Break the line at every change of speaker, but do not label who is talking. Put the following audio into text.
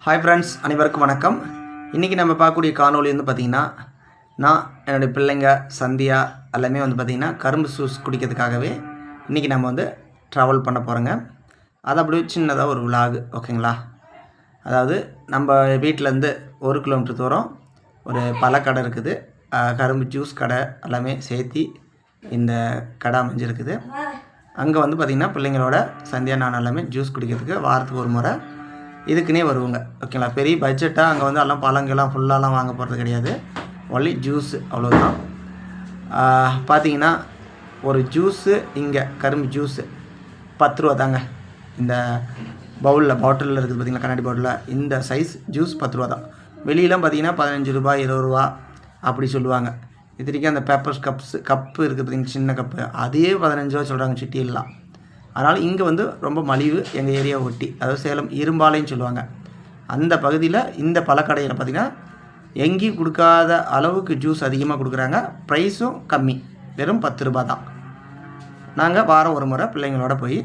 Hi friends, அனைவருக்கும் வணக்கம். இன்றைக்கி நம்ம பார்க்கக்கூடிய காணொலி பார்த்திங்கன்னா, நான் என்னுடைய பிள்ளைங்க சந்தியா எல்லாமே பார்த்திங்கன்னா கரும்பு ஜூஸ் குடிக்கிறதுக்காகவே இன்றைக்கி நம்ம ட்ராவல் பண்ண போகிறோங்க. அது அப்படியே சின்னதாக ஒரு விலாகு, ஓகேங்களா? அதாவது நம்ம வீட்டிலேருந்து 1 கிலோமீட்டர் தூரம் ஒரு பழக்கடை இருக்குது. கரும்பு ஜூஸ் கடை எல்லாமே சேர்த்தி இந்த கடை அமைஞ்சிருக்குது. அங்கே பார்த்திங்கன்னா பிள்ளைங்களோட சந்தியா நான் எல்லாமே ஜூஸ் குடிக்கிறதுக்கு வாரத்துக்கு ஒரு முறை இதுக்குன்னே வருவோங்க, ஓகேங்களா? பெரிய பட்ஜெட்டாக அங்கே எல்லாம் பழங்கள்லாம் ஃபுல்லாலாம் வாங்க போகிறது கிடையாது. ஒன்லி ஜூஸு, அவ்வளோதான். பார்த்தீங்கன்னா ஒரு ஜூஸு இங்கே கரும்பு ஜூஸு 10 ரூபா தாங்க. இந்த பாட்டிலில் இருக்குது பார்த்திங்களா, கண்ணாடி பாட்டிலில் இந்த சைஸ் ஜூஸ் 10 ரூபா தான். வெளியெலாம் பார்த்திங்கன்னா 15 ரூபா 20 ரூபா அப்படி சொல்லுவாங்க. இத்தனைக்கும் அந்த பேப்பர்ஸ் கப்பு இருக்குது பார்த்திங்கன்னா, சின்ன கப்பு, அதே 15 ரூபா சொல்கிறாங்க சிட்டியெல்லாம். அதனால் இங்கே ரொம்ப மலிவு. எங்கள் ஏரியாவை ஒட்டி, அதாவது சேலம் இரும்பாலைன்னு சொல்லுவாங்க, அந்த பகுதியில் இந்த பழக்கடையில் பார்த்திங்கன்னா எங்கேயும் கொடுக்காத அளவுக்கு ஜூஸ் அதிகமாக கொடுக்குறாங்க. ப்ரைஸும் கம்மி, வெறும் 10 ரூபா தான். நாங்கள் வாரம் ஒரு முறை பிள்ளைங்களோட போய்